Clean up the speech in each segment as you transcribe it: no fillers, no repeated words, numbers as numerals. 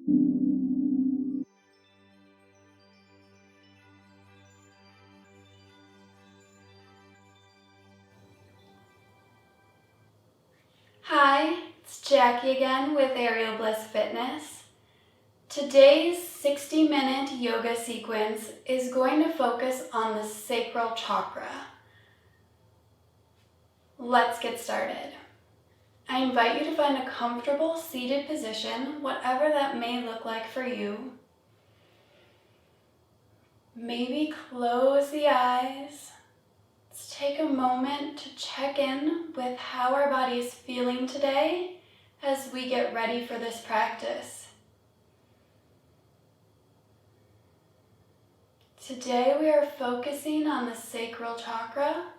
Hi, it's Jackie again with Aerial Bliss Fitness. Today's 60-minute yoga sequence is going to focus on the Sacral Chakra. Let's get started. I invite you to find a comfortable seated position, whatever that may look like for you. Maybe close the eyes. Let's take a moment to check in with how our body is feeling today as we get ready for this practice. Today we are focusing on the Sacral Chakra.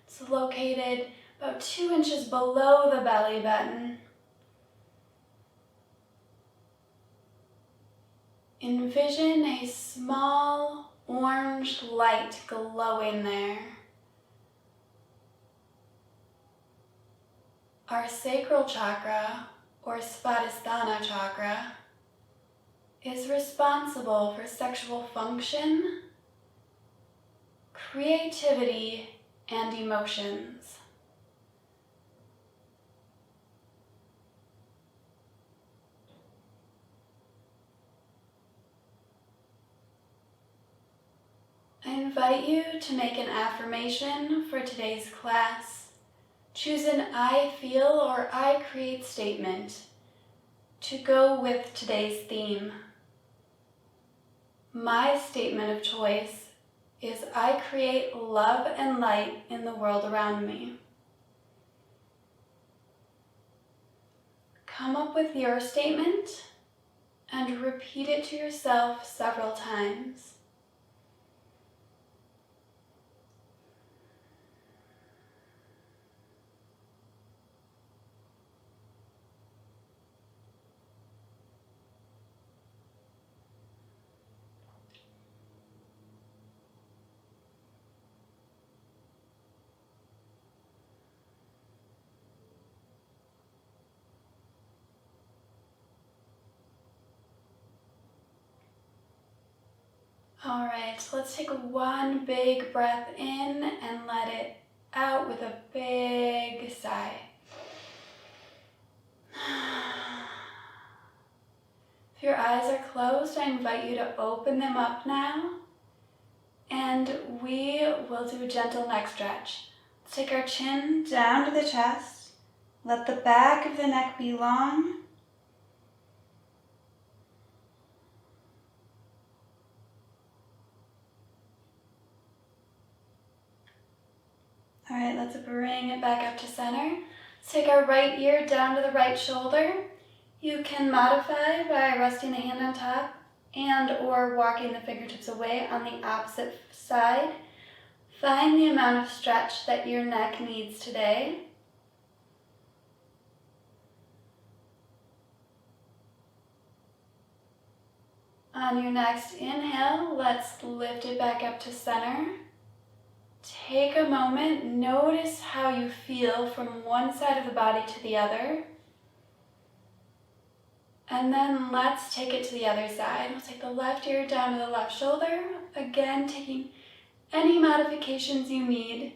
It's located about 2 inches below the belly button. Envision a small orange light glowing there. Our Sacral Chakra, or Svadhisthana Chakra, is responsible for sexual function, creativity, and emotions. I invite you to make an affirmation for today's class. Choose an I feel or I create statement to go with today's theme. My statement of choice is I create love and light in the world around me. Come up with your statement and repeat it to yourself several times. All right, let's take one big breath in and let it out with a big sigh. If your eyes are closed, I invite you to open them up now, and we will do a gentle neck stretch. Let's take our chin down to the chest. Let the back of the neck be long. All right, let's bring it back up to center. Let's take our right ear down to the right shoulder. You can modify by resting the hand on top and or walking the fingertips away on the opposite side. Find the amount of stretch that your neck needs today. On your next inhale, let's lift it back up to center. Take a moment, notice how you feel from one side of the body to the other. And then let's take it to the other side. We'll take the left ear down to the left shoulder. Again, taking any modifications you need.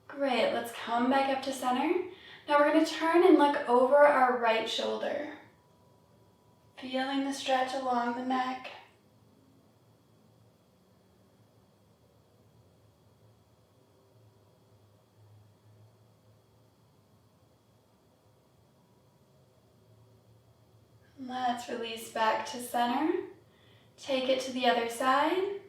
Great, let's come back up to center. Now we're going to turn and look over our right shoulder. Feeling the stretch along the neck. Let's release back to center. Take it to the other side.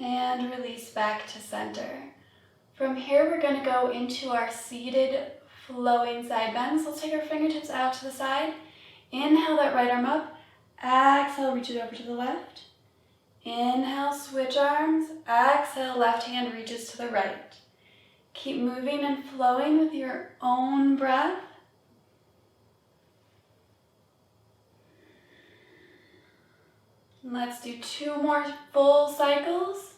And release back to center. From here, we're going to go into our seated flowing side bends. Let's take our fingertips out to the side. Inhale that right arm up. Exhale, reach it over to the left. Inhale, switch arms. Exhale, left hand reaches to the right. Keep moving and flowing with your own breath. Let's do 2 more full cycles.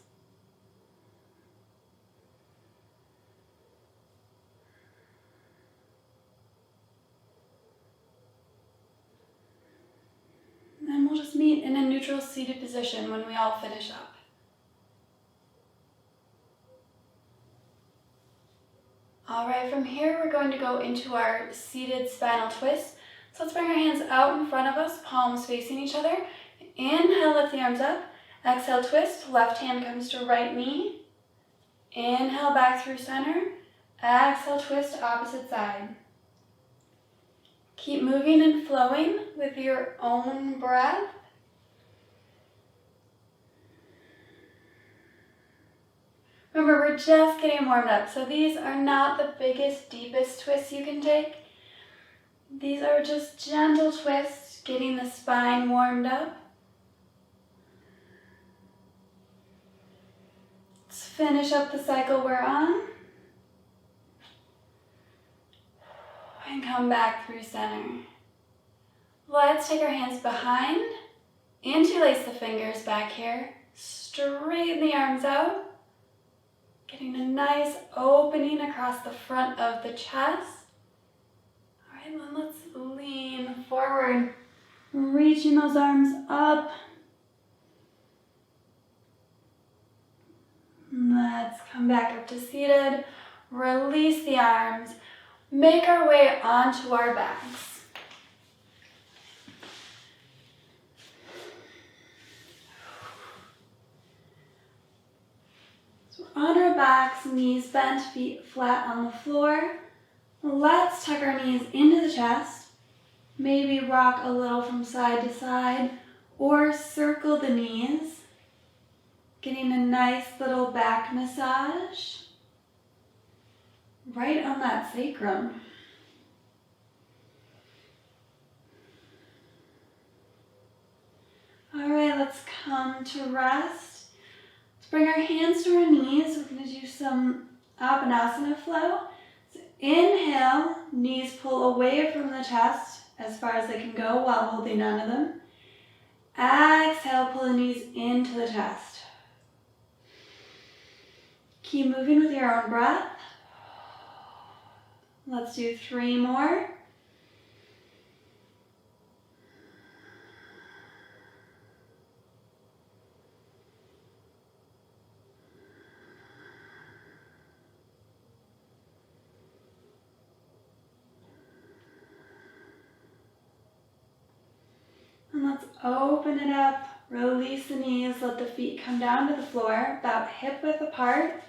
And then we'll just meet in a neutral seated position when we all finish up. All right, from here we're going to go into our seated spinal twist. So let's bring our hands out in front of us, palms facing each other. Inhale, lift the arms up. Exhale, twist. Left hand comes to right knee. Inhale, back through center. Exhale, twist, opposite side. Keep moving and flowing with your own breath. Remember, we're just getting warmed up, so these are not the biggest, deepest twists you can take. These are just gentle twists, getting the spine warmed up. Let's finish up the cycle we're on. And come back through center. Let's take our hands behind, interlace the fingers back here, straighten the arms out. Getting a nice opening across the front of the chest. All right, then let's lean forward, reaching those arms up. Let's come back up to seated. Release the arms. Make our way onto our backs. On our backs, knees bent, feet flat on the floor. Let's tuck our knees into the chest. Maybe rock a little from side to side or circle the knees. Getting a nice little back massage right on that sacrum. All right, let's come to rest. Bring our hands to our knees. We're going to do some Apanasana flow. So inhale, knees pull away from the chest as far as they can go while holding on to them. Exhale, pull the knees into the chest. Keep moving with your own breath. Let's do 3 more. And let's open it up, release the knees, let the feet come down to the floor, about hip width apart.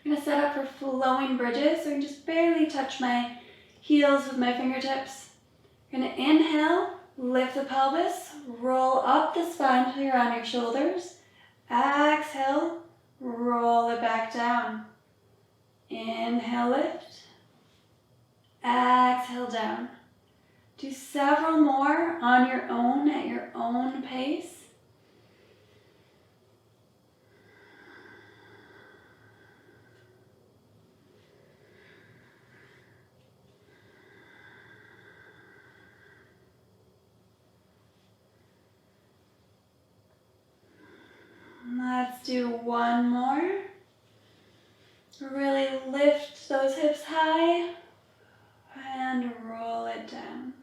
I'm going to set up for flowing bridges, so I can just barely touch my heels with my fingertips. I'm going to inhale, lift the pelvis, roll up the spine till you're on your shoulders. Exhale, roll it back down. Inhale, lift. Exhale, down. Do several more on your own at your own pace. Let's do 1 more. Really lift those hips high and roll it down.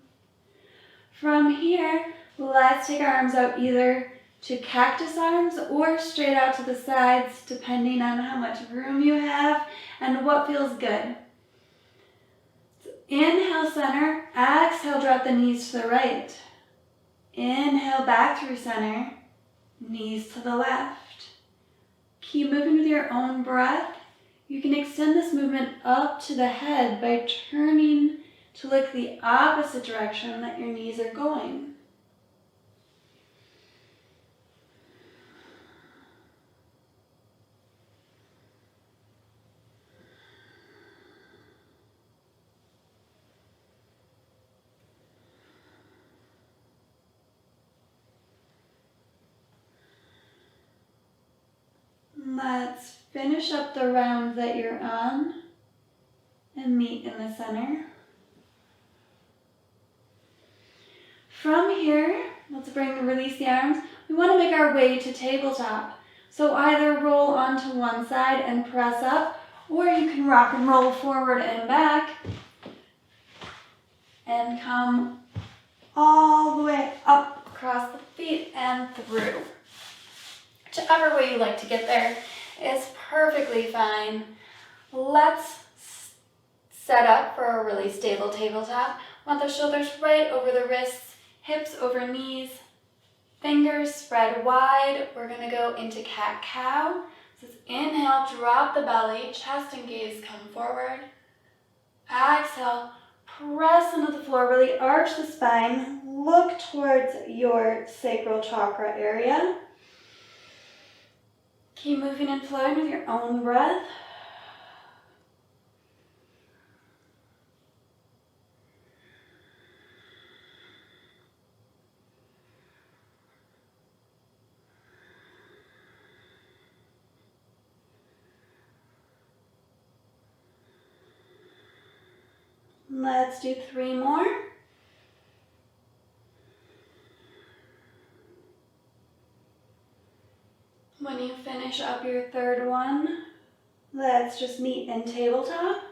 From here, let's take our arms out either to cactus arms or straight out to the sides, depending on how much room you have and what feels good. So inhale, center. Exhale, drop the knees to the right. Inhale, back through center. Knees to the left. Keep moving with your own breath. You can extend this movement up to the head by turning to look the opposite direction that your knees are going. Let's finish up the round that you're on and meet in the center. From here, let's release the arms. We want to make our way to tabletop. So either roll onto one side and press up, or you can rock and roll forward and back and come all the way up across the feet and through. Whichever way you like to get there is perfectly fine. Let's set up for a really stable tabletop. Want the shoulders right over the wrists, hips over knees, fingers spread wide. We're gonna go into cat-cow. So inhale, drop the belly, chest and gaze come forward. Exhale, press into the floor, really arch the spine, look towards your sacral chakra area. Keep moving and flowing with your own breath. Let's do 3 more. When you finish up your third one, let's just meet in tabletop.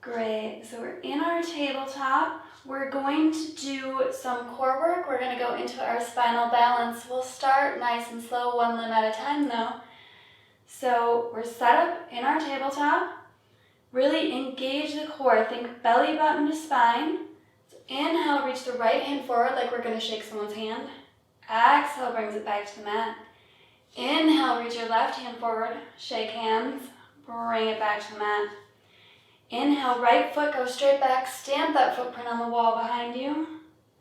Great, so we're in our tabletop. We're going to do some core work. We're going to go into our spinal balance. We'll start nice and slow, one limb at a time though. So we're set up in our tabletop. Really engage the core. Think belly button to spine. So inhale, reach the right hand forward like we're going to shake someone's hand. Exhale, brings it back to the mat. Inhale, reach your left hand forward, shake hands, bring it back to the mat. Inhale, right foot, go straight back, stamp that footprint on the wall behind you.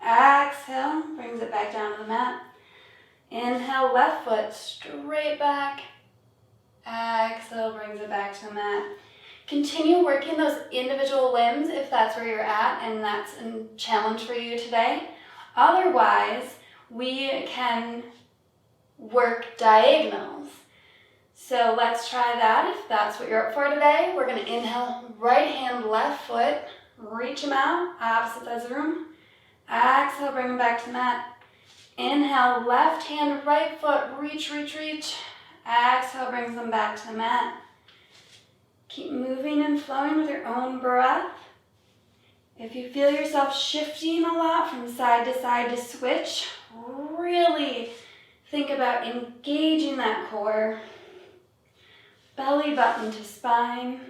Exhale, brings it back down to the mat. Inhale, left foot, straight back. Exhale, brings it back to the mat. Continue working those individual limbs if that's where you're at and that's a challenge for you today. Otherwise, we can work diagonals. So let's try that if that's what you're up for today. We're going to inhale, right hand, left foot, reach them out, opposite sides of the room. Exhale, bring them back to the mat. Inhale, left hand, right foot, reach, reach, reach. Exhale, brings them back to the mat. Keep moving and flowing with your own breath. If you feel yourself shifting a lot from side to switch, really think about engaging that core. Belly button to spine.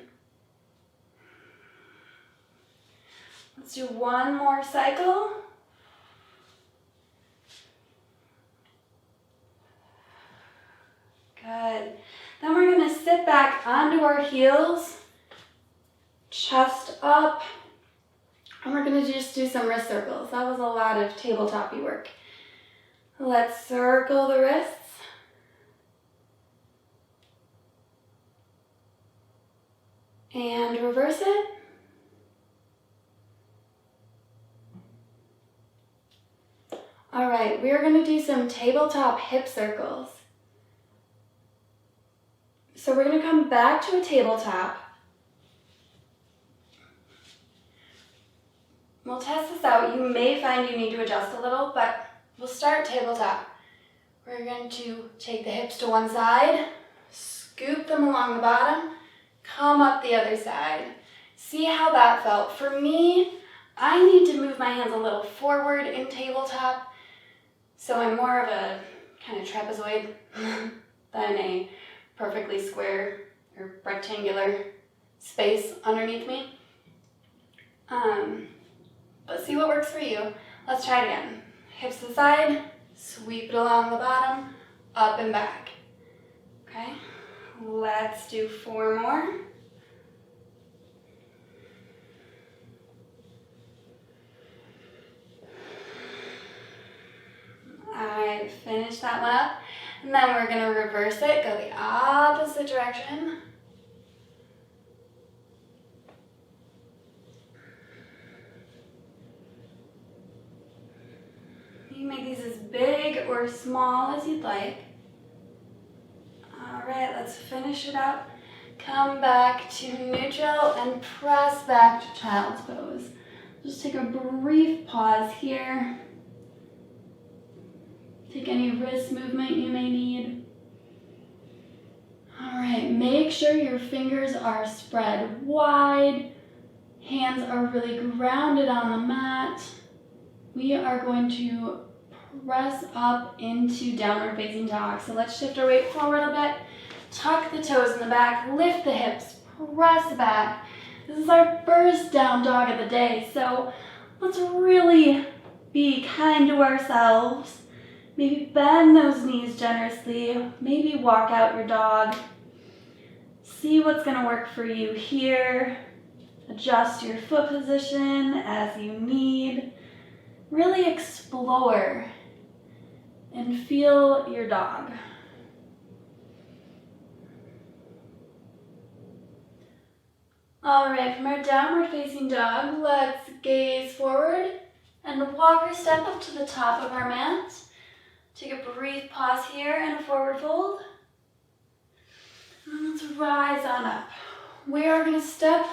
Let's do one more cycle. Good. Then we're going to sit back onto our heels, chest up, and we're going to just do some wrist circles. That was a lot of tabletop-y work. Let's circle the wrists. And reverse it. All right, we're going to do some tabletop hip circles. So we're going to come back to a tabletop. We'll test this out. You may find you need to adjust a little, but we'll start tabletop. We're going to take the hips to one side, scoop them along the bottom, come up the other side. See how that felt. For me, I need to move my hands a little forward in tabletop, so I'm more of a kind of trapezoid than a perfectly square or rectangular space underneath me. But see what works for you. Let's try it again. Hips to the side, sweep it along the bottom, up and back. Okay, let's do 4 more. Alright, finish that one up. And then we're going to reverse it, go the opposite direction. You can make these as big or small as you'd like. All right, let's finish it up. Come back to neutral and press back to child's pose. Just take a brief pause here. Take any wrist movement you may need. All right, make sure your fingers are spread wide. Hands are really grounded on the mat. We are going to press up into downward facing dog. So let's shift our weight forward a bit. Tuck the toes in the back, lift the hips, press back. This is our first down dog of the day, so let's really be kind to ourselves. Maybe bend those knees generously, maybe walk out your dog. See what's gonna work for you here. Adjust your foot position as you need. Really explore and feel your dog. All right, from our downward facing dog, let's gaze forward and walk or step up to the top of our mat. Take a brief pause here and a forward fold. And let's rise on up. We are going to step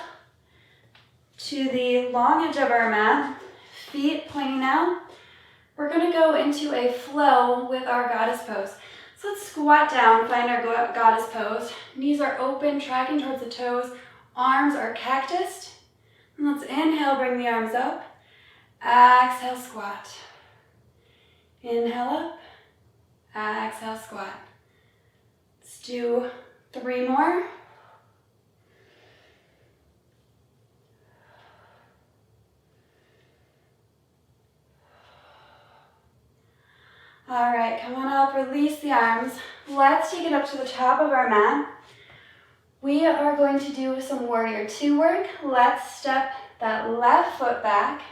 to the long edge of our mat, feet pointing out. We're going to go into a flow with our goddess pose. So let's squat down, find our goddess pose. Knees are open, tracking towards the toes. Arms are cactused. And let's inhale, bring the arms up. Exhale, squat. Inhale up. Exhale, squat. Let's do 3 more. All right, come on up, release the arms. Let's take it up to the top of our mat. We are going to do some warrior 2 work. Let's step that left foot back.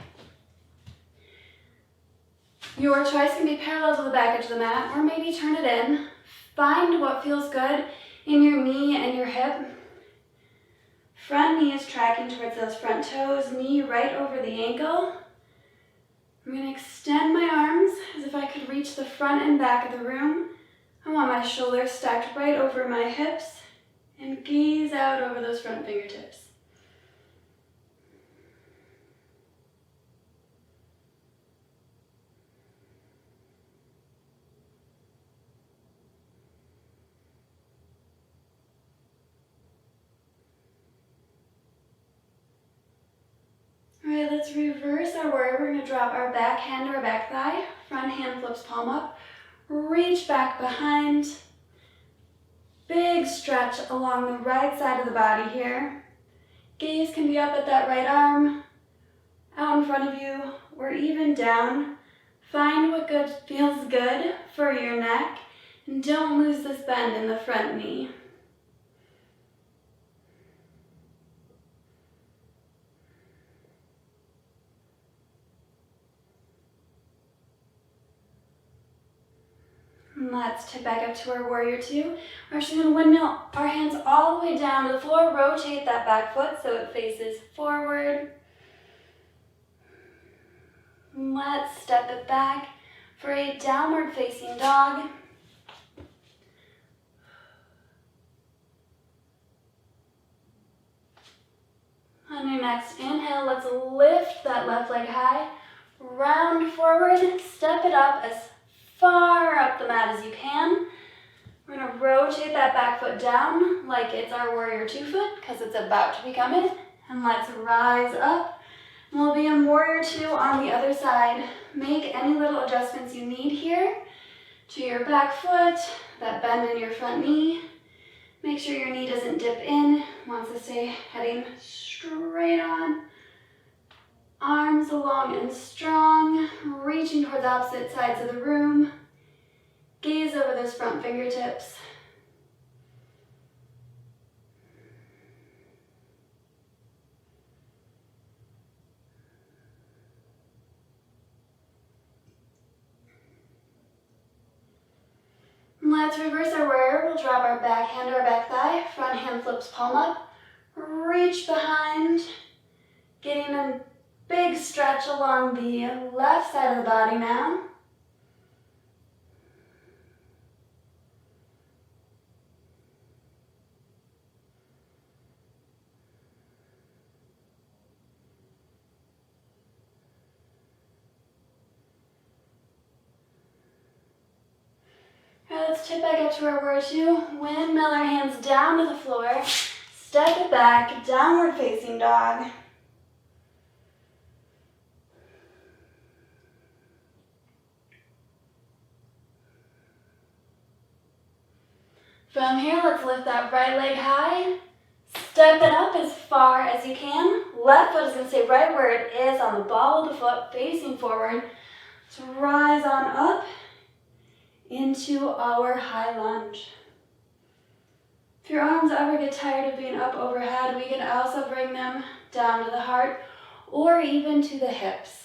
Your choice can be parallel to the back edge of the mat, or maybe turn it in. Find what feels good in your knee and your hip. Front knee is tracking towards those front toes, knee right over the ankle. I'm going to extend my arms as if I could reach the front and back of the room. I want my shoulders stacked right over my hips and gaze out over those front fingertips. All right, let's reverse our warrior. We're going to drop our back hand to our back thigh. Front hand flips palm up. Reach back behind. Big stretch along the right side of the body here. Gaze can be up at that right arm, out in front of you, or even down. Find what feels good for your neck, and don't lose this bend in the front knee. Let's tip back up to our warrior 2. We're actually going to windmill our hands all the way down to the floor. Rotate that back foot so it faces forward. Let's step it back for a downward facing dog. On your next inhale, let's lift that left leg high. Round forward, step it up as far up the mat as you can. We're going to rotate that back foot down like it's our warrior 2 foot because it's about to become it. And let's rise up. And we'll be in warrior 2 on the other side. Make any little adjustments you need here to your back foot, that bend in your front knee. Make sure your knee doesn't dip in. Wants to stay heading straight on. Arms long and strong, reaching towards opposite sides of the room. Gaze over those front fingertips. Let's reverse our warrior. We'll drop our back hand to our back thigh. Front hand flips palm up. Reach behind, getting a big stretch along the left side of the body now. let's tip back up to where we're to. Windmill our hands down to the floor. Step it back, downward facing dog. From here, let's lift that right leg high. Step it up as far as you can. Left foot is going to stay right where it is on the ball of the foot, facing forward. So rise on up into our high lunge. If your arms ever get tired of being up overhead, we can also bring them down to the heart or even to the hips.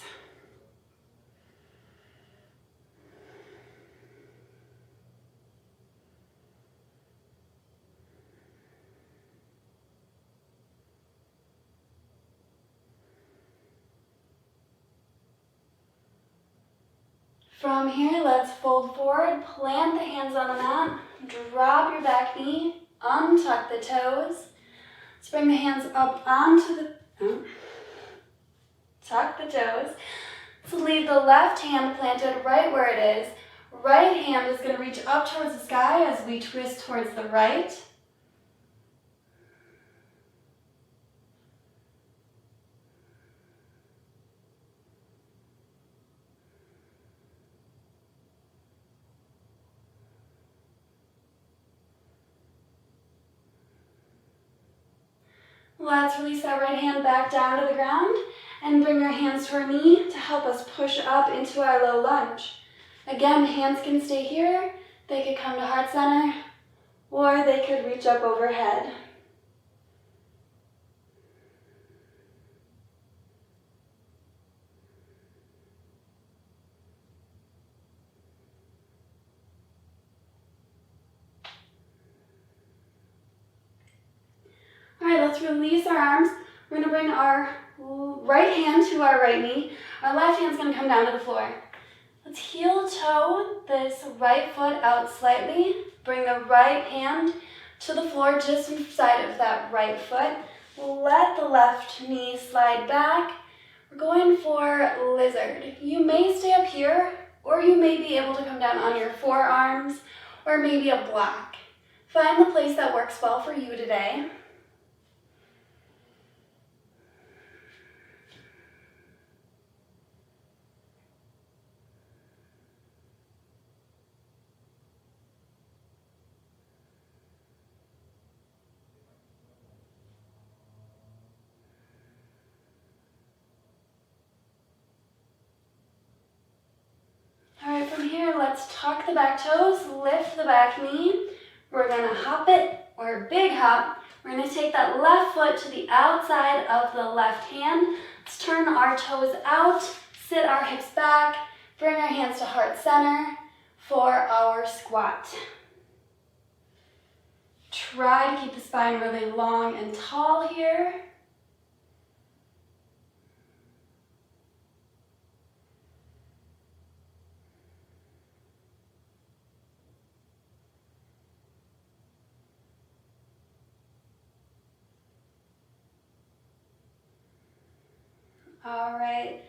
From here, let's fold forward, plant the hands on the mat, drop your back knee, untuck the toes. Let's bring the hands up onto the, tuck the toes. So leave the left hand planted right where it is. Right hand is going to reach up towards the sky as we twist towards the right. Let's release that right hand back down to the ground and bring our hands to our knee to help us push up into our low lunge. Again, hands can stay here. They could come to heart center or they could reach up overhead. All right, let's release our arms. We're going to bring our right hand to our right knee. Our left hand's going to come down to the floor. Let's heel toe this right foot out slightly. Bring the right hand to the floor just inside of that right foot. Let the left knee slide back. We're going for lizard. You may stay up here, or you may be able to come down on your forearms, or maybe a block. Find the place that works well for you today. Let's tuck the back toes, lift the back knee. We're going to hop it, or big hop. We're going to take that left foot to the outside of the left hand. Let's turn our toes out, sit our hips back, bring our hands to heart center for our squat. Try to keep the spine really long and tall here. All right,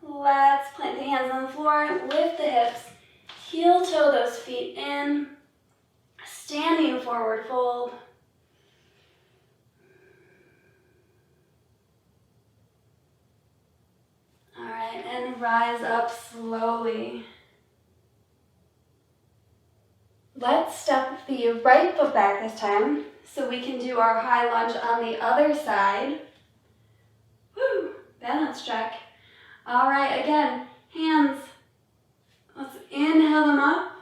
let's plant the hands on the floor, lift the hips, heel toe those feet in, standing forward fold. All right, and rise up slowly. Let's step the right foot back this time so we can do our high lunge on the other side. Woo! Balance check. All right, again, hands. Let's inhale them up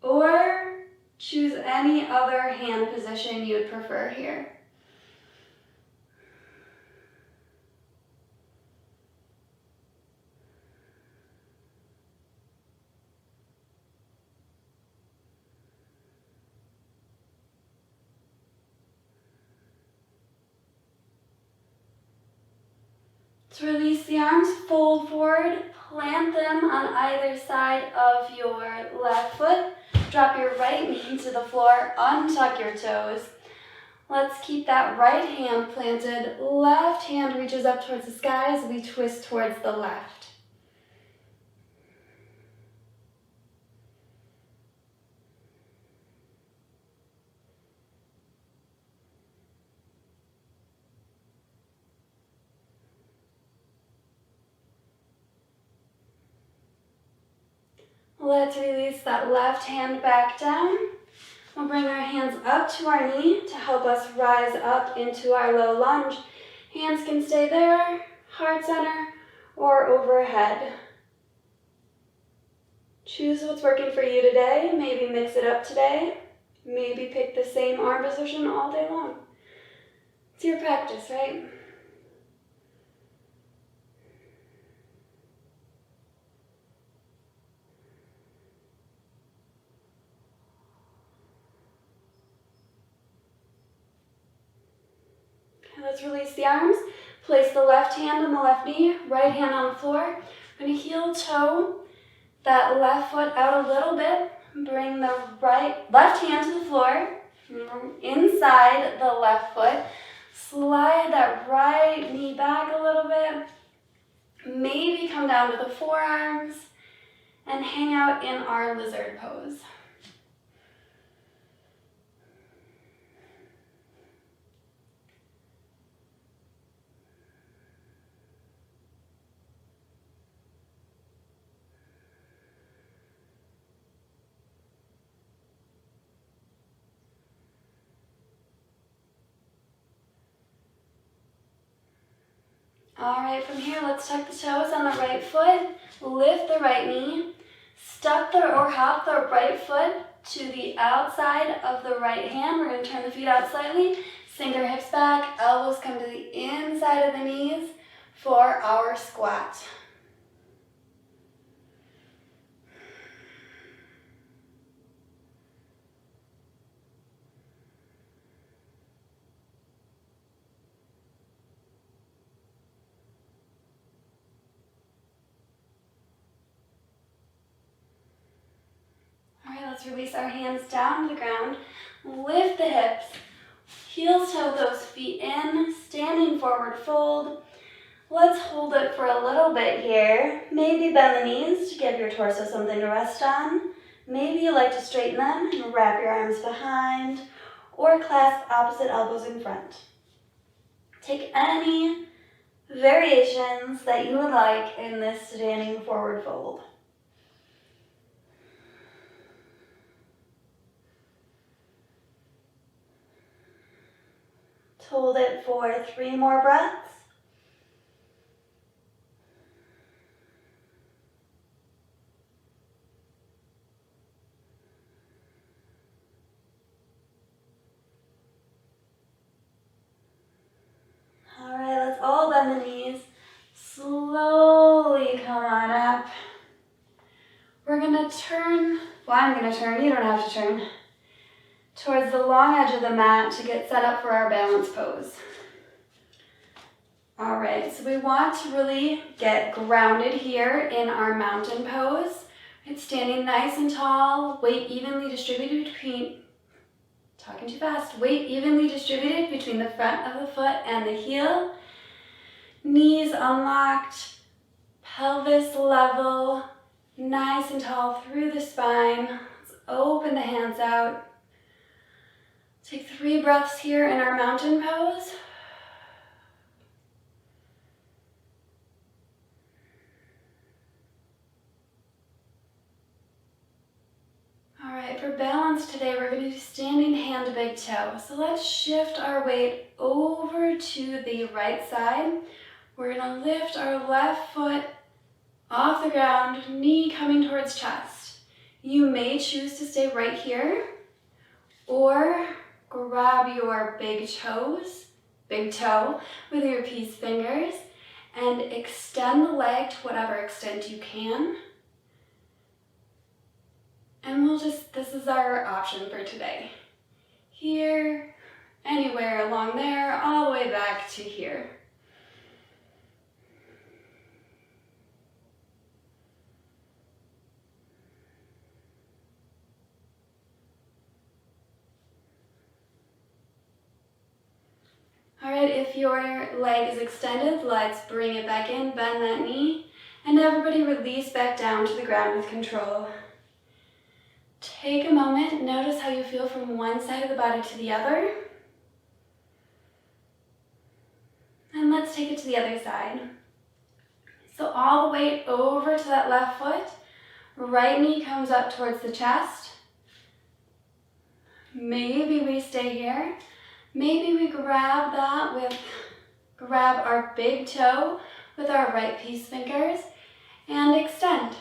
or choose any other hand position you would prefer here. To release the arms, fold forward, plant them on either side of your left foot. Drop your right knee to the floor, untuck your toes. Let's keep that right hand planted. Left hand reaches up towards the sky as we twist towards the left. Let's release that left hand back down. We'll bring our hands up to our knee to help us rise up into our low lunge. Hands can stay there, heart center, or overhead. Choose what's working for you today. Maybe mix it up today. Maybe pick the same arm position all day long. It's your practice, right? Let's release the arms. Place the left hand on the left knee, right hand on the floor. We're going to heel toe that left foot out a little bit. Bring the left hand to the floor, inside the left foot. Slide that right knee back a little bit. Maybe come down to the forearms and hang out in our lizard pose. All right, from here, let's tuck the toes on the right foot, lift the right knee, or hop the right foot to the outside of the right hand. We're going to turn the feet out slightly, sink our hips back, elbows come to the inside of the knees for our squat. Let's release our hands down to the ground. Lift the hips. Heels toe those feet in. Standing forward fold. Let's hold it for a little bit here. Maybe bend the knees to give your torso something to rest on. Maybe you like to straighten them and wrap your arms behind or clasp opposite elbows in front. Take any variations that you would like in this standing forward fold. Hold it for 3 more breaths. All right, let's all bend the knees. Slowly come on up. We're gonna turn, I'm gonna turn, you don't have to turn, towards the long edge of the mat to get set up for our balance pose. All right, so we want to really get grounded here in our mountain pose. It's standing nice and tall, weight evenly distributed between, talking too fast, weight evenly distributed between the front of the foot and the heel. Knees unlocked, pelvis level, nice and tall through the spine. Let's open the hands out. Take 3 breaths here in our mountain pose. All right, for balance today, we're going to do standing hand to big toe. So let's shift our weight over to the right side. We're going to lift our left foot off the ground, knee coming towards chest. You may choose to stay right here, or grab your big toe with your peace fingers and extend the leg to whatever extent you can. And this is our option for today. Here, anywhere along there, all the way back to here. All right, if your leg is extended, let's bring it back in, bend that knee, and everybody release back down to the ground with control. Take a moment, notice how you feel from one side of the body to the other. And let's take it to the other side. So all the weight over to that left foot. Right knee comes up towards the chest. Maybe we stay here. Maybe we grab our big toe with our right peace fingers and extend.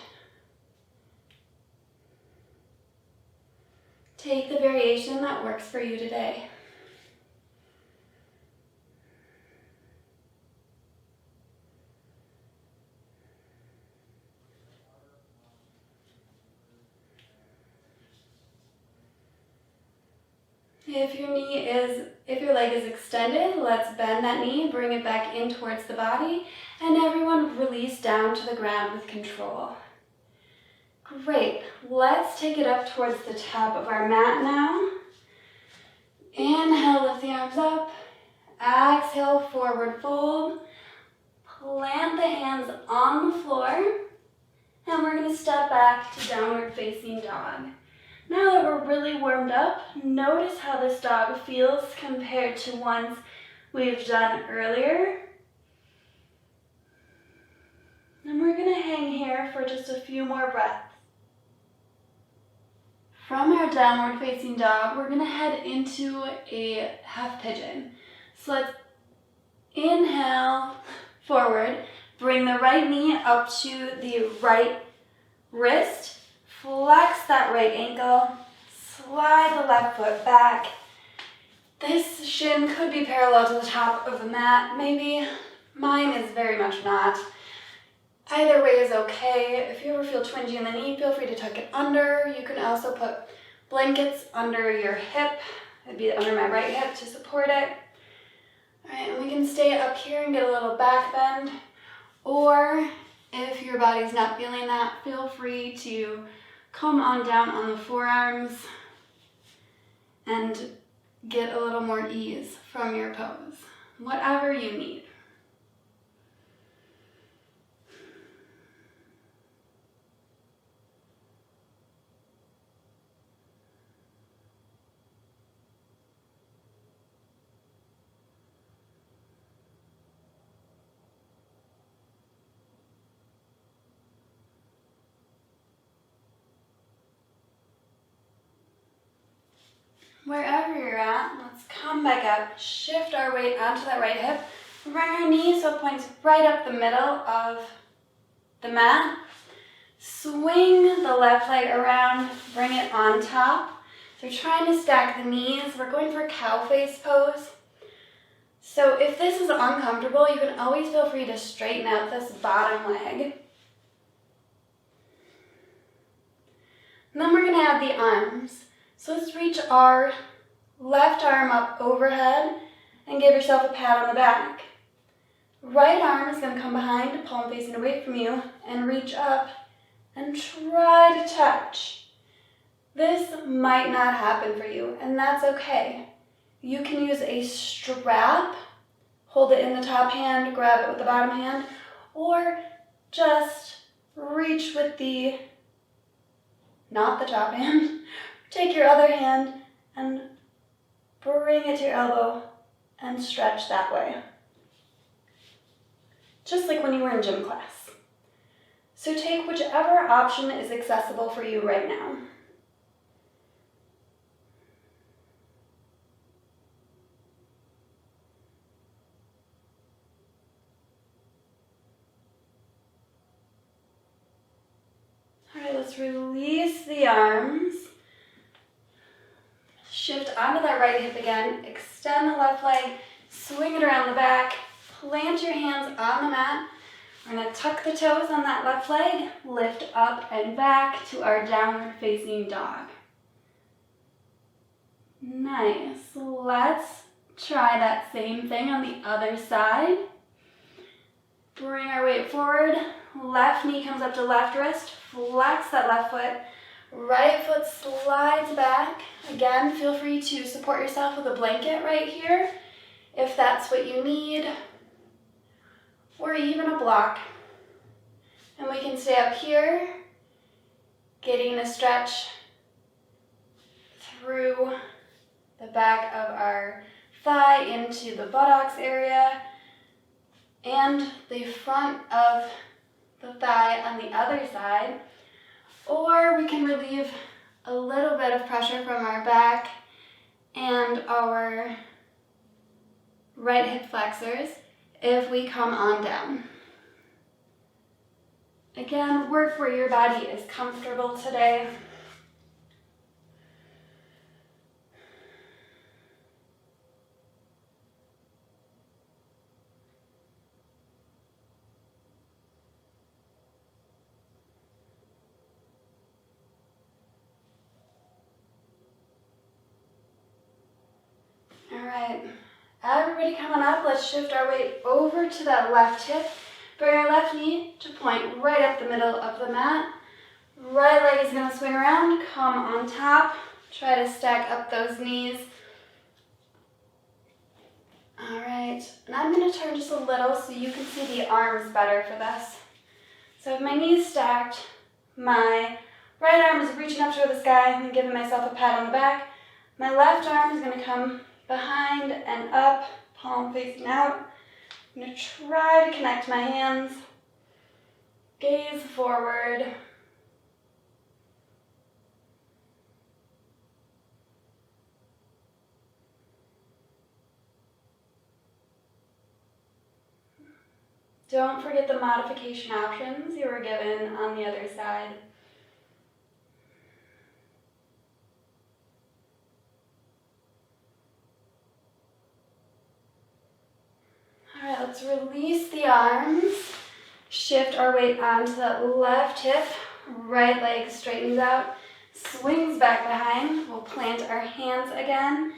Take the variation that works for you today. If your leg is extended, let's bend that knee, bring it back in towards the body, and everyone release down to the ground with control. Great, let's take it up towards the top of our mat now. Inhale, lift the arms up. Exhale, forward fold. Plant the hands on the floor, and we're gonna step back to downward facing dog. Now that we're really warmed up, notice how this dog feels compared to ones we've done earlier. And we're gonna hang here for just a few more breaths. From our downward facing dog, we're gonna head into a half pigeon. So let's inhale forward, bring the right knee up to the right wrist, flex that right ankle, slide the left foot back. This shin could be parallel to the top of the mat, maybe. Mine is very much not. Either way is okay. If you ever feel twingy in the knee, feel free to tuck it under. You can also put blankets under your hip. It'd be under my right hip to support it. All right, and we can stay up here and get a little back bend. Or if your body's not feeling that, feel free to come on down on the forearms and get a little more ease from your pose. Whatever you need. Wherever you're at, let's come back up, shift our weight onto that right hip, bring our knee so it points right up the middle of the mat. Swing the left leg around, bring it on top. So we're trying to stack the knees. We're going for cow face pose. So if this is uncomfortable, you can always feel free to straighten out this bottom leg. And then we're gonna add the arms. So let's reach our left arm up overhead and give yourself a pat on the back. Right arm is going to come behind, palm facing away from you, and reach up and try to touch. This might not happen for you, and that's okay. You can use a strap, hold it in the top hand, grab it with the bottom hand, or just reach with not the top hand. Take your other hand and bring it to your elbow and stretch that way. Just like when you were in gym class. So take whichever option is accessible for you right now. All right, let's release the arms. Shift onto that right hip again, extend the left leg, swing it around the back, plant your hands on the mat. We're gonna tuck the toes on that left leg, lift up and back to our downward facing dog. Nice, let's try that same thing on the other side. Bring our weight forward, left knee comes up to left wrist, flex that left foot, right foot slides back. Again, feel free to support yourself with a blanket right here if that's what you need, or even a block. And we can stay up here, getting a stretch through the back of our thigh into the buttocks area and the front of the thigh on the other side. Or we can relieve a little bit of pressure from our back and our right hip flexors if we come on down. Again, work where your body is comfortable today. All right, everybody coming up, let's shift our weight over to that left hip. Bring our left knee to point right up the middle of the mat. Right leg is gonna swing around, come on top. Try to stack up those knees. All right, and I'm gonna turn just a little so you can see the arms better for this. So with my knees stacked, my right arm is reaching up toward the sky and giving myself a pat on the back. My left arm is gonna come behind and up, palm facing out. I'm going to try to connect my hands, gaze forward. Don't forget the modification options you were given on the other side. All right, let's release the arms. Shift our weight onto that left hip. Right leg straightens out, swings back behind. We'll plant our hands again.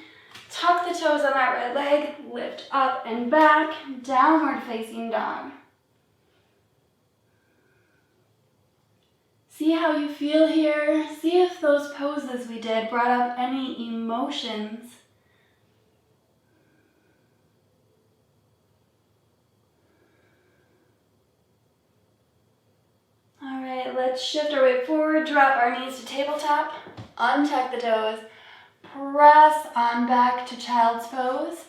Tuck the toes on that right leg, lift up and back, downward facing dog. See how you feel here. See if those poses we did brought up any emotions. All right, let's shift our weight forward, drop our knees to tabletop, untuck the toes, press on back to child's pose.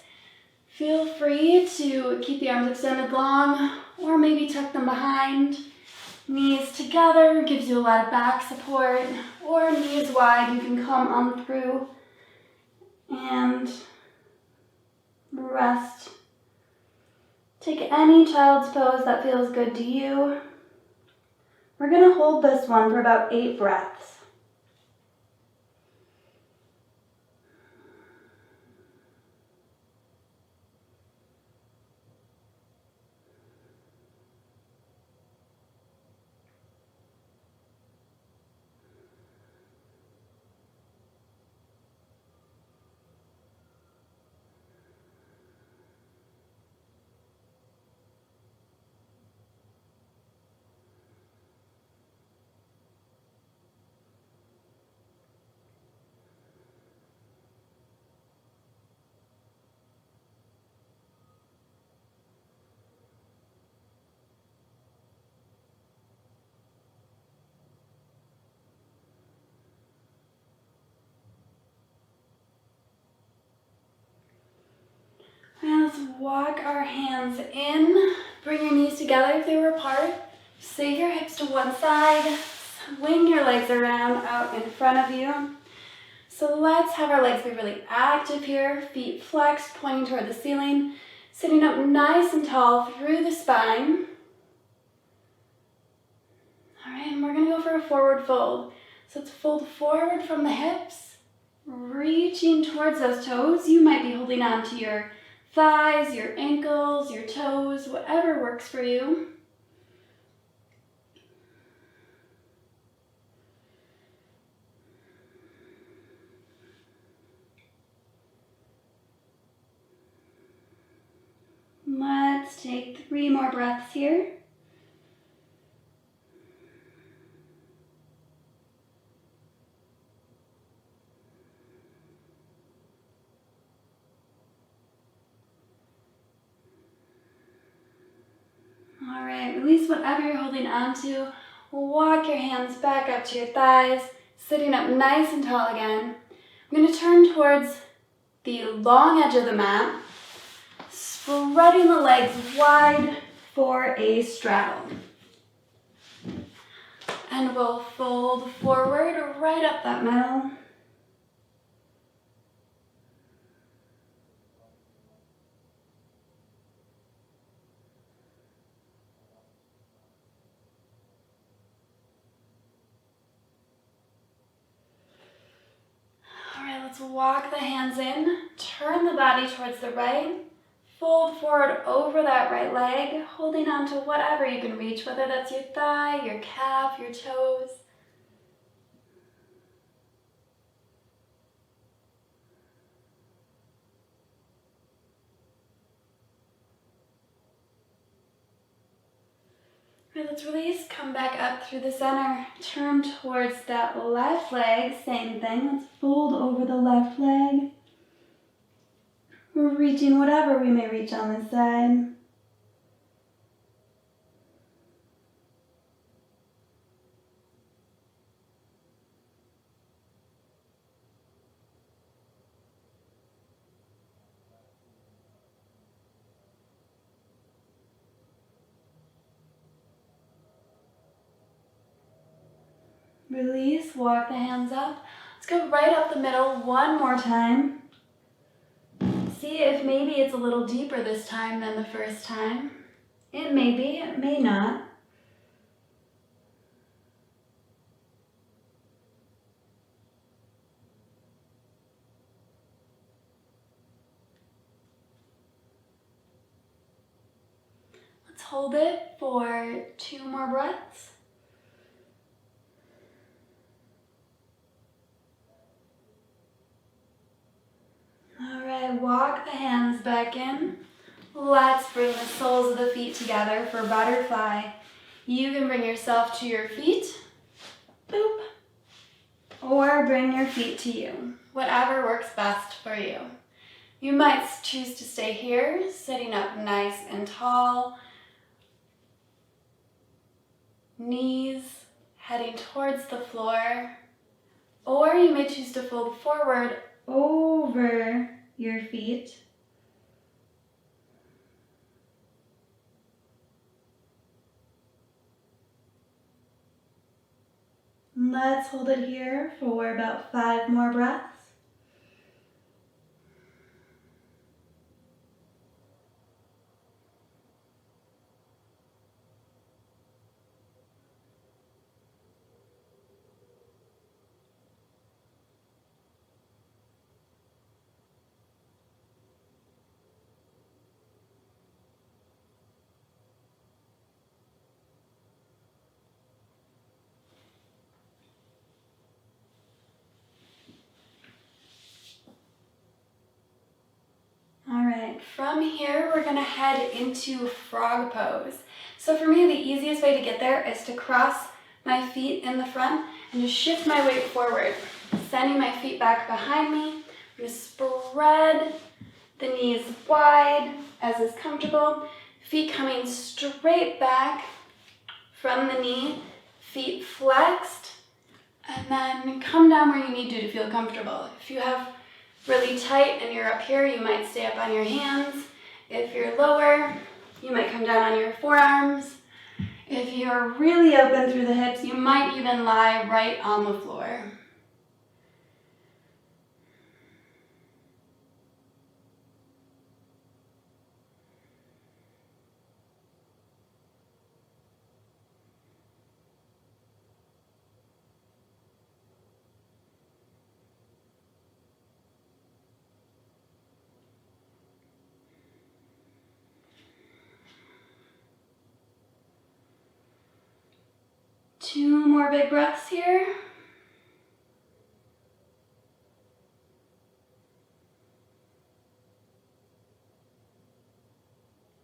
Feel free to keep the arms extended long or maybe tuck them behind. Knees together gives you a lot of back support, or knees wide, you can come on through and rest. Take any child's pose that feels good to you. We're going to hold this one for about 8 breaths. And let's walk our hands in. Bring your knees together if they were apart. Save your hips to one side. Swing your legs around out in front of you. So let's have our legs be really active here. Feet flexed, pointing toward the ceiling. Sitting up nice and tall through the spine. All right, and we're going to go for a forward fold. So let's fold forward from the hips, reaching towards those toes. You might be holding on to your thighs, your ankles, your toes, whatever works for you. Let's take 3 more breaths here. All right, release whatever you're holding on to. Walk your hands back up to your thighs, sitting up nice and tall again. I'm going to turn towards the long edge of the mat, spreading the legs wide for a straddle. And we'll fold forward right up that middle. All right, let's walk the hands in, turn the body towards the right, fold forward over that right leg, holding on to whatever you can reach, whether that's your thigh, your calf, your toes. All right, let's release, come back up through the center, turn towards that left leg, same thing, let's fold over the left leg. We're reaching whatever we may reach on this side. Release, walk the hands up. Let's go right up the middle one more time. See if maybe it's a little deeper this time than the first time. It may be, it may not. Let's hold it for 2 more breaths. All right, walk the hands back in. Let's bring the soles of the feet together for butterfly. You can bring yourself to your feet, boop, or bring your feet to you, whatever works best for you. You might choose to stay here, sitting up nice and tall, knees heading towards the floor, or you may choose to fold forward over your feet. Let's hold it here for about 5 more breaths. From here, we're gonna head into frog pose. So for me, the easiest way to get there is to cross my feet in the front and just shift my weight forward, sending my feet back behind me. I'm gonna spread the knees wide as is comfortable. Feet coming straight back from the knee, feet flexed, and then come down where you need to feel comfortable. If you have really tight and you're up here, you might stay up on your hands. If you're lower, you might come down on your forearms. If you're really open through the hips, you might even lie right on the floor. Two more big breaths here.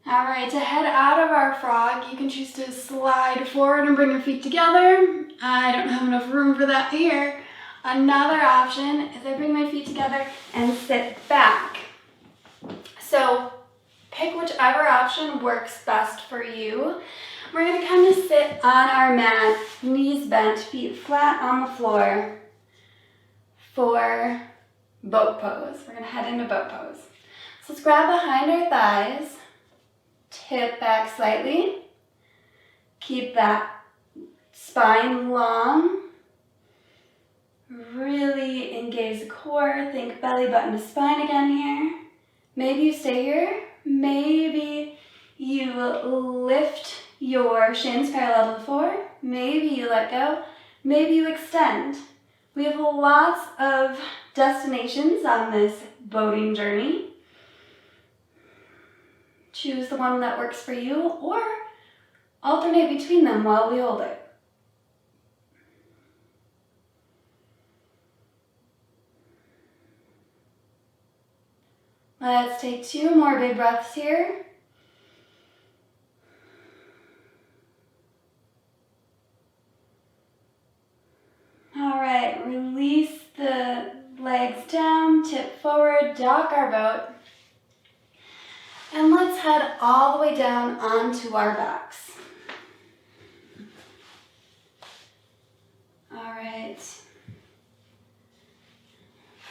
All right, to head out of our frog, you can choose to slide forward and bring your feet together. I don't have enough room for that here. Another option is I bring my feet together and sit back. So pick whichever option works best for you. We're gonna kind of sit on our mat, knees bent, feet flat on the floor for boat pose. We're gonna head into boat pose. So let's grab behind our thighs, tip back slightly. Keep that spine long. Really engage the core. Think belly button to spine again here. Maybe you stay here. Maybe you lift your shins parallel to the floor. Maybe you let go. Maybe you extend. We have lots of destinations on this boating journey. Choose the one that works for you or alternate between them while we hold it. Let's take 2 more big breaths here. All right, release the legs down, tip forward, dock our boat. And let's head all the way down onto our backs. All right.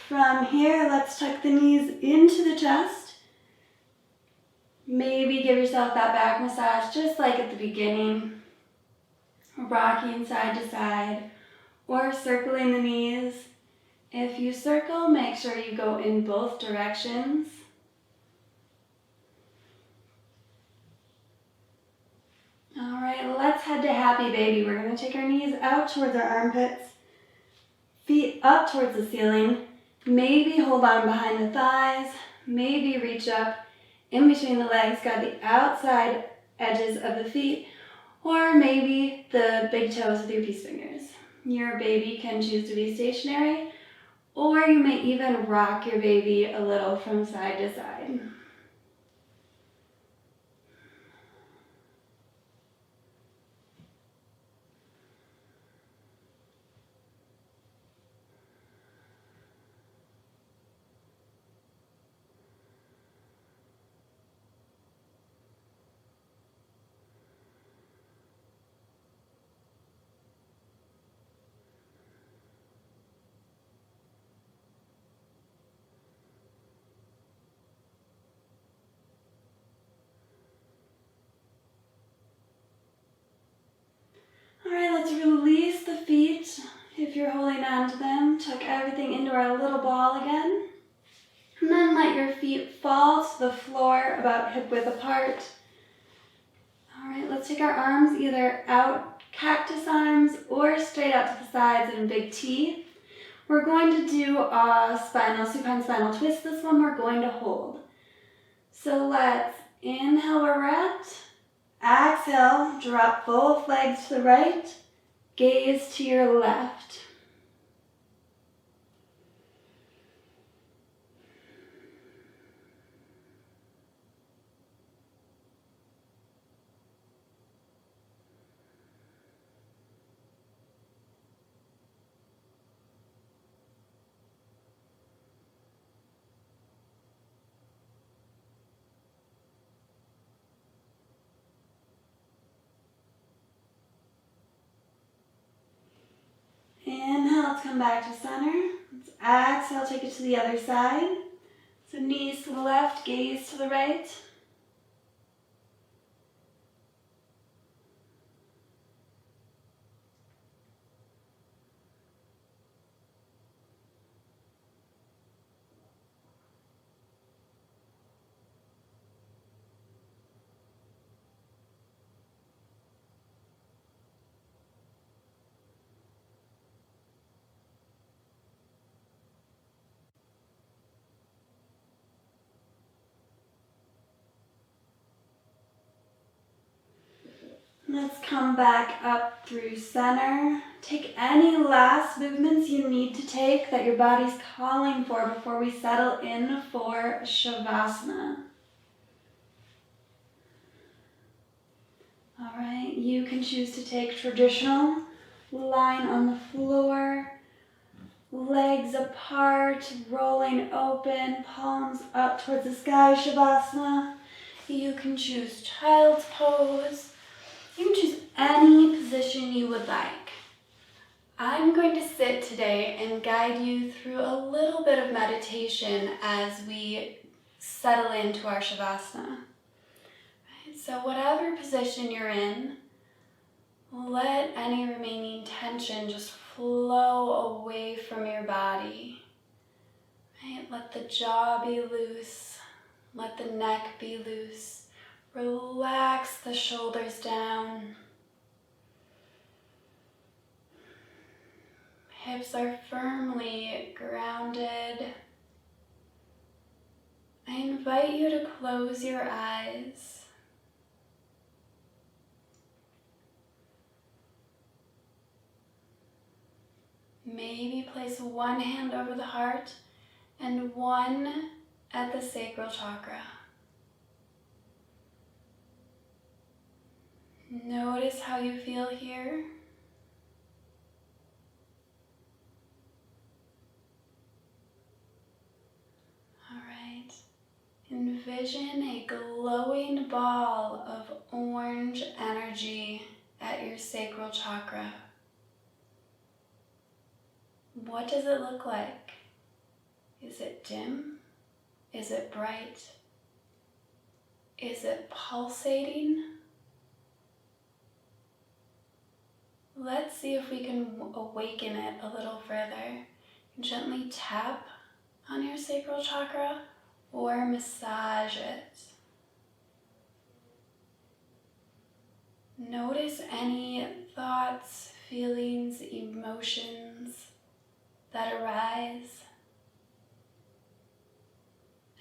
From here, let's tuck the knees into the chest. Maybe give yourself that back massage just like at the beginning. Rocking side to side or circling the knees. If you circle, make sure you go in both directions. All right, let's head to happy baby. We're going to take our knees out towards our armpits, feet up towards the ceiling. Maybe hold on behind the thighs, maybe reach up in between the legs, grab the outside edges of the feet, or maybe the big toes with your peace fingers. Your baby can choose to be stationary, or you may even rock your baby a little from side to side. All right, let's release the feet. If you're holding on to them, tuck everything into our little ball again. And then let your feet fall to the floor about hip width apart. All right, let's take our arms either out, cactus arms, or straight out to the sides in a big T. We're going to do a supine spinal twist. This one we're going to hold. So let's inhale where we're at. Exhale, drop both legs to the right, gaze to your left. Inhale, let's come back to center. Let's exhale, take it to the other side. So knees to the left, gaze to the right. Let's come back up through center. Take any last movements you need to take that your body's calling for before we settle in for Shavasana. All right, you can choose to take traditional, lying on the floor, legs apart, rolling open, palms up towards the sky, Shavasana. You can choose child's pose. You can choose any position you would like. I'm going to sit today and guide you through a little bit of meditation as we settle into our Shavasana. Right, so whatever position you're in, let any remaining tension just flow away from your body. Right? Let the jaw be loose. Let the neck be loose. Relax the shoulders down. Hips are firmly grounded. I invite you to close your eyes. Maybe place one hand over the heart and one at the sacral chakra. Notice how you feel here. All right. Envision a glowing ball of orange energy at your sacral chakra. What does it look like? Is it dim? Is it bright? Is it pulsating? Let's see if we can awaken it a little further. Gently tap on your sacral chakra or massage it. Notice any thoughts, feelings, emotions that arise.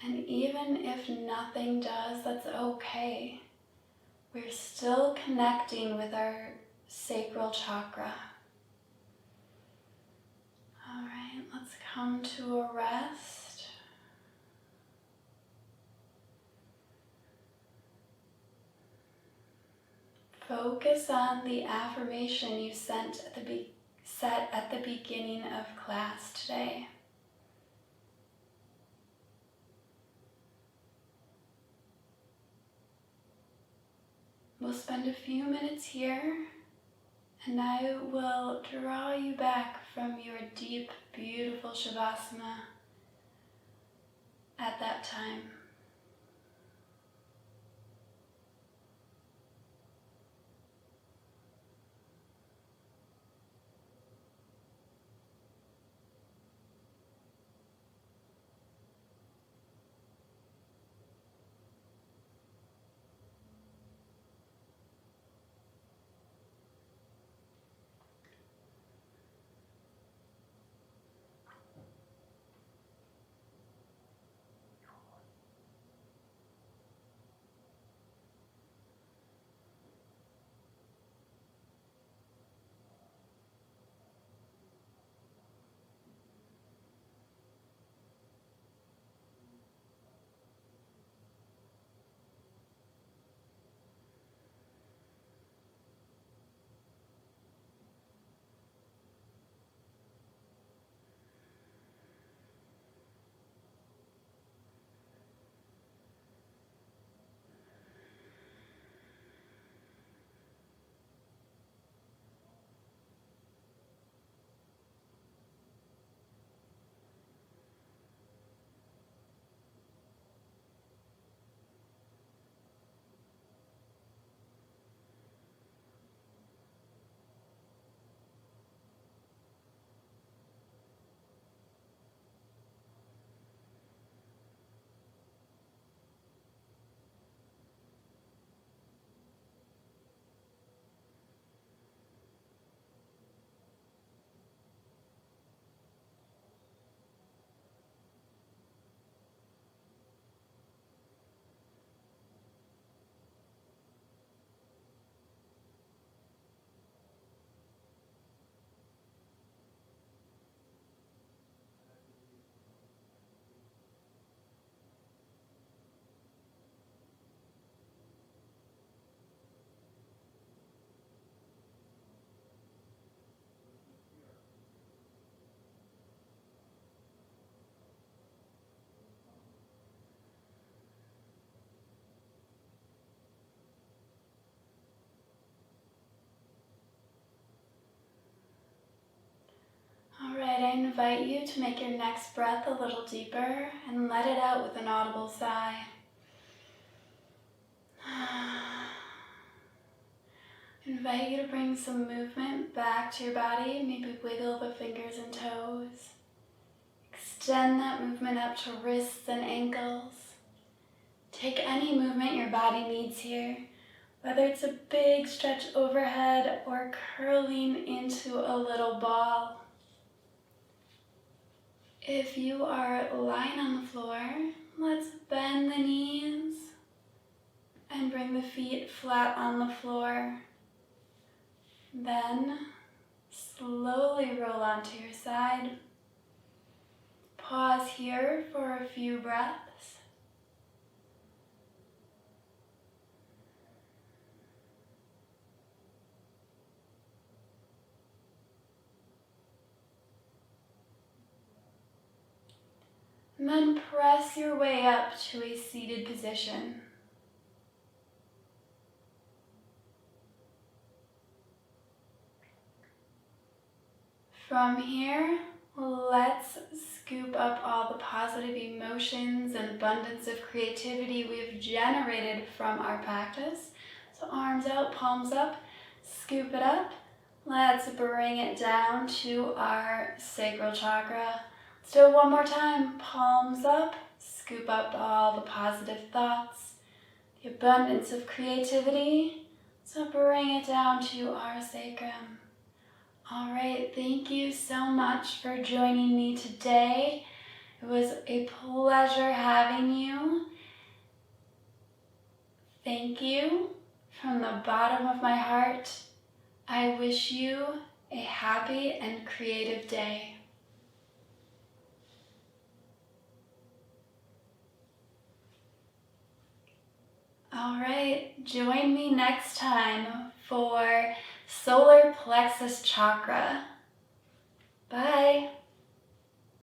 And even if nothing does, that's okay. We're still connecting with our sacral chakra. All right, let's come to a rest. Focus on the affirmation you set at the beginning of class today. We'll spend a few minutes here, and I will draw you back from your deep, beautiful Shavasana at that time. All right, I invite you to make your next breath a little deeper and let it out with an audible sigh. And invite you to bring some movement back to your body. Maybe wiggle the fingers and toes. Extend that movement up to wrists and ankles. Take any movement your body needs here, whether it's a big stretch overhead or curling into a little ball. If you are lying on the floor, let's bend the knees and bring the feet flat on the floor. Then slowly roll onto your side. Pause here for a few breaths. And then press your way up to a seated position. From here, let's scoop up all the positive emotions and abundance of creativity we've generated from our practice. So arms out, palms up, scoop it up. Let's bring it down to our sacral chakra. Let's do it one more time. Palms up, scoop up all the positive thoughts, the abundance of creativity. So bring it down to our sacrum. All right, thank you so much for joining me today. It was a pleasure having you. Thank you from the bottom of my heart. I wish you a happy and creative day. All right, join me next time for solar plexus chakra. Bye.